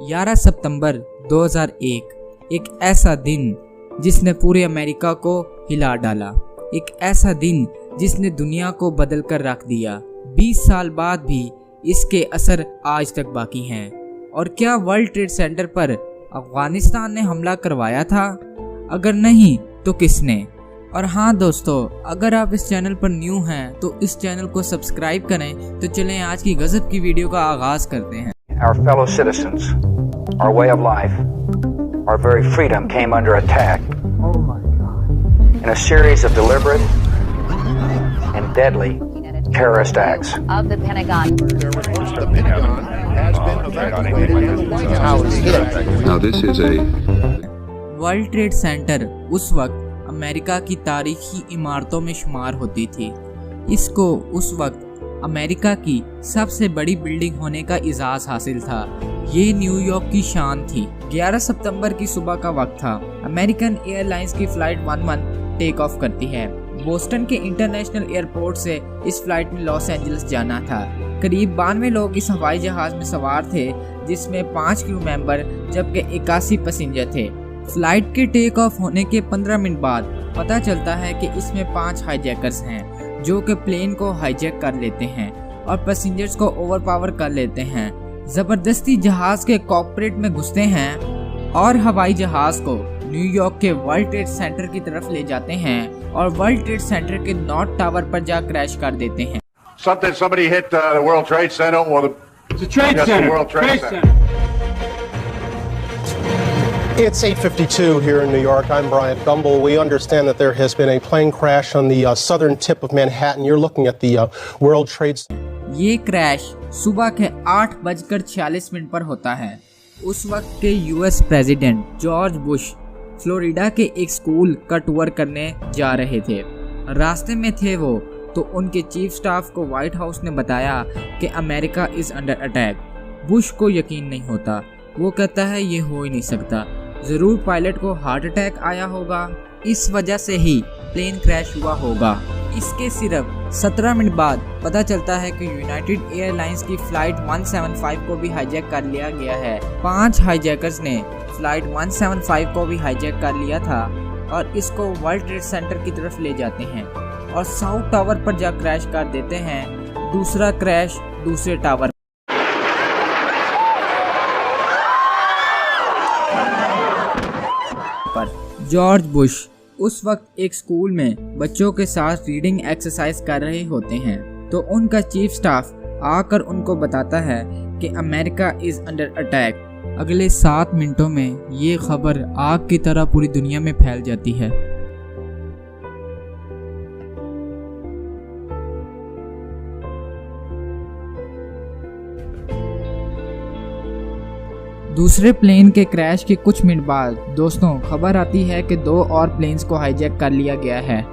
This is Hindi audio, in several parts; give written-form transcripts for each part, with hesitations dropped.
11 सितंबर 2001 एक ऐसा दिन जिसने पूरे अमेरिका को हिला डाला। एक ऐसा दिन जिसने दुनिया को बदल कर रख दिया। 20 साल बाद भी इसके असर आज तक बाकी हैं। और क्या वर्ल्ड ट्रेड सेंटर पर अफगानिस्तान ने हमला करवाया था? अगर नहीं तो किसने? और हाँ दोस्तों, अगर आप इस चैनल पर न्यू हैं तो इस चैनल को सब्सक्राइब करें। तो चलें आज की गजब की वीडियो का आगाज करते हैं। Our fellow citizens, our way of life, our very freedom came under attack. Oh my God. In a series of deliberate and deadly terrorist acts. Of the Pentagon. Now this is a world trade centre उस वक्त अमेरिका की तारीखी इमारतों में शुमार होती थी। इसको उस वक्त अमेरिका की सबसे बड़ी बिल्डिंग होने का इजाज़ हासिल था। ये न्यूयॉर्क की शान थी। 11 सितंबर की सुबह का वक्त था। अमेरिकन एयरलाइंस की फ्लाइट 11 टेक ऑफ करती है। बोस्टन के इंटरनेशनल एयरपोर्ट से इस फ्लाइट में लॉस एंजल्स जाना था। करीब 92 लोग इस हवाई जहाज में सवार थे, जिसमें 5 क्रू मेंबर जबकि 81 पैसेंजर थे। फ्लाइट के टेक ऑफ होने के 15 मिनट बाद पता चलता है कि इसमें 5 हाईजैकर्स हैं जो कि प्लेन को हाईजैक कर लेते हैं और पैसेंजर्स को ओवरपावर कर लेते हैं। जबरदस्ती जहाज के कॉकपिट में घुसते हैं और हवाई जहाज को न्यूयॉर्क के वर्ल्ड ट्रेड सेंटर की तरफ ले जाते हैं और वर्ल्ड ट्रेड सेंटर के नॉर्थ टावर पर जा क्रैश कर देते हैं। Somebody hit the World Trade Center or the Trade Center. World Trade Center. It's 8:52 here in New York. I'm Bryant Gumbel. We understand that there has been a plane crash on the southern tip of Manhattan. You're looking at the World Trade Center. ये क्रैश सुबह के 8:46 पर होता है। उस वक्त के US president George Bush Florida के एक स्कूल का टूर करने जा रहे थे। रास्ते में थे वो तो उनके चीफ स्टाफ को व्हाइट हाउस ने बताया कि America is under attack. Bush को यकीन नहीं होता। वो कहता है ये हो ही नहीं सकता, जरूर पायलट को हार्ट अटैक आया होगा, इस वजह से ही प्लेन क्रैश हुआ होगा। इसके सिर्फ 17 मिनट बाद पता चलता है कि यूनाइटेड एयरलाइंस की फ्लाइट 175 को भी हाईजैक कर लिया गया है। 5 हाईजैकर्स ने फ्लाइट 175 को भी हाईजैक कर लिया था और इसको वर्ल्ड ट्रेड सेंटर की तरफ ले जाते हैं और साउथ टावर पर जा क्रैश कर देते हैं। दूसरा क्रैश दूसरे टावर पर। जॉर्ज बुश उस वक्त एक स्कूल में बच्चों के साथ रीडिंग एक्सरसाइज कर रहे होते हैं तो उनका चीफ स्टाफ आकर उनको बताता है कि अमेरिका इज अंडर अटैक। अगले 7 मिनटों में ये खबर आग की तरह पूरी दुनिया में फैल जाती है। दूसरे प्लेन के क्रैश के कुछ मिनट बाद दोस्तों खबर आती है कि 2 और प्लेन्स को हाईजैक कर लिया गया है।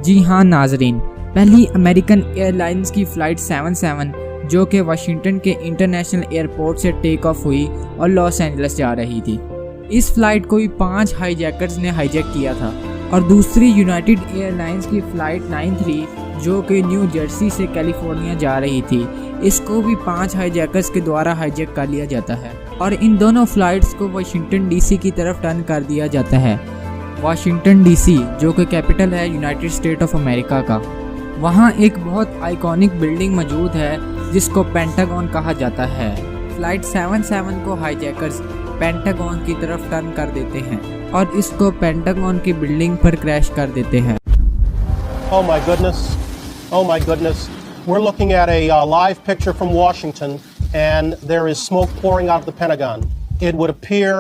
जी हाँ नाजरीन, पहली अमेरिकन एयरलाइंस की फ्लाइट 77 जो कि वाशिंगटन के इंटरनेशनल एयरपोर्ट से टेक ऑफ हुई और लॉस एंजल्स जा रही थी। इस फ्लाइट को भी 5 हाईजैकर्स ने हाईजैक किया था। और दूसरी यूनाइटेड एयरलाइंस की फ्लाइट 93 जो कि न्यू जर्सी से कैलिफोर्निया जा रही थी, इसको भी 5 हाईजैकर्स के द्वारा हाईजैक कर लिया जाता है और इन दोनों फ्लाइट्स को वाशिंगटन डीसी की तरफ टर्न कर दिया जाता है। वाशिंगटन डीसी जो कि कैपिटल है यूनाइटेड स्टेट ऑफ अमेरिका का। वहाँ एक बहुत आइकॉनिक बिल्डिंग मौजूद है जिसको पेंटागन कहा जाता है। फ्लाइट 77 को हाईजैकर्स पेंटागन की तरफ टर्न कर देते हैं और इसको पेंटागन की बिल्डिंग पर क्रैश कर देते हैं। Oh my goodness. Oh my goodness. We're looking at a live picture from Washington and there is smoke pouring out of the Pentagon. It would appear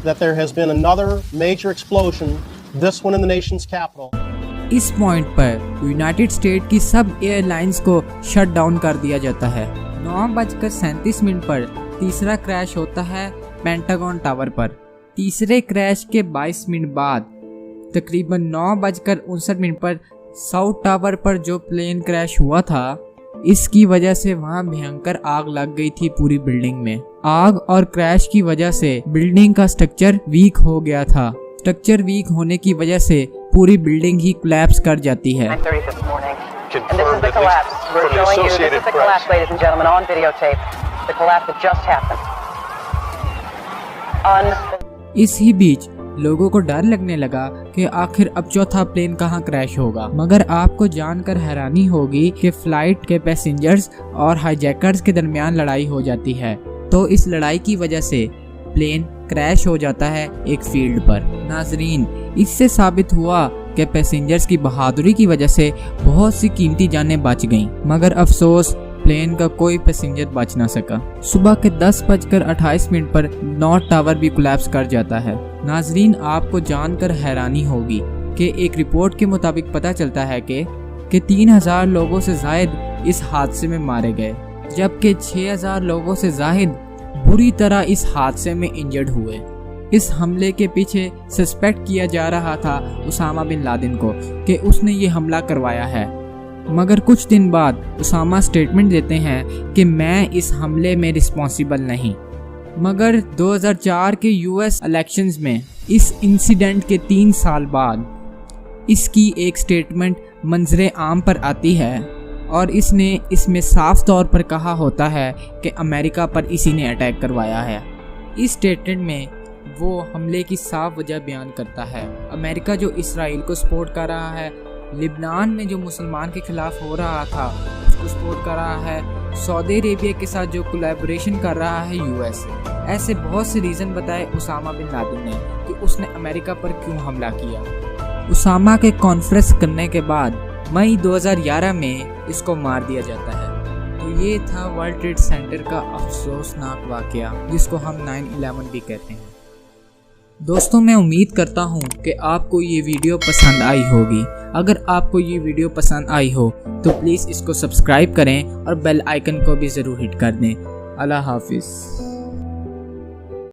that there has been another major explosion, this one in the nation's capital. इस पॉइंट पर यूनाइटेड स्टेट की सब एयरलाइंस को शट डाउन कर दिया जाता है। 9:37 पर तीसरा क्रैश होता है पेंटागन टावर पर। तीसरे क्रैश के 22 मिनट बाद तकरीबन 9:59 पर साउथ टावर पर जो प्लेन क्रैश हुआ था, इसकी वजह से वहां भयंकर आग लग गई थी पूरी बिल्डिंग में। आग और क्रैश की वजह से बिल्डिंग का स्ट्रक्चर वीक हो गया था। स्ट्रक्चर वीक होने की वजह से पूरी बिल्डिंग ही कोलैप्स कर जाती है। इसी बीच लोगों को डर लगने लगा कि आखिर अब चौथा प्लेन कहां क्रैश होगा। मगर आपको जानकर हैरानी होगी कि फ्लाइट के पैसेंजर्स और हाईजैकर्स के दरमियान लड़ाई हो जाती है। तो इस लड़ाई की वजह से प्लेन क्रैश हो जाता है एक फील्ड पर। नाजरीन, इससे साबित हुआ कि पैसेंजर्स की बहादुरी की वजह से बहुत सी कीमती जानें बच गईं। मगर अफसोस प्लेन का कोई पैसेंजर बच ना सका। सुबह के 10:28 पर नॉर्थ टावर भी कोलैप्स कर जाता है। नाजरीन, आपको जानकर हैरानी होगी कि एक रिपोर्ट के मुताबिक पता चलता है कि 3000 लोगों से जायद इस हादसे में मारे गए, जबकि 6000 लोगों से जायद बुरी तरह इस हादसे में इंजर्ड हुए। इस हमले के पीछे सस्पेक्ट किया जा रहा था उसामा बिन लादेन को कि उसने ये हमला करवाया है। मगर कुछ दिन बाद उसामा स्टेटमेंट देते हैं कि मैं इस हमले में रिस्पॉन्सिबल नहीं। मगर 2004 के यूएस इलेक्शंस में इस इंसिडेंट के 3 साल बाद इसकी एक स्टेटमेंट मंजरे आम पर आती है और इसने इसमें साफ तौर पर कहा होता है कि अमेरिका पर इसी ने अटैक करवाया है। इस स्टेटमेंट में वो हमले की साफ वजह बयान करता है। अमेरिका जो इसराइल को सपोर्ट कर रहा है, लिबनान में जो मुसलमान के खिलाफ हो रहा था उसको सपोर्ट कर रहा है, सऊदी अरेबिया के साथ जो कोलैबोरेशन कर रहा है यूएस। ऐसे बहुत से रीज़न बताए उसामा बिन लादेन ने कि उसने अमेरिका पर क्यों हमला किया। उसामा के कॉन्फ्रेंस करने के बाद मई 2011 में इसको मार दिया जाता है। तो ये था वर्ल्ड ट्रेड सेंटर का अफसोसनाक वाकया, जिसको हम 9/11 भी कहते हैं। दोस्तों, मैं उम्मीद करता हूँ कि आपको ये वीडियो पसंद आई होगी। अगर आपको ये वीडियो पसंद आई हो तो प्लीज़ इसको सब्सक्राइब करें और बेल आइकन को भी ज़रूर हिट कर दें। अल्लाह हाफिज़।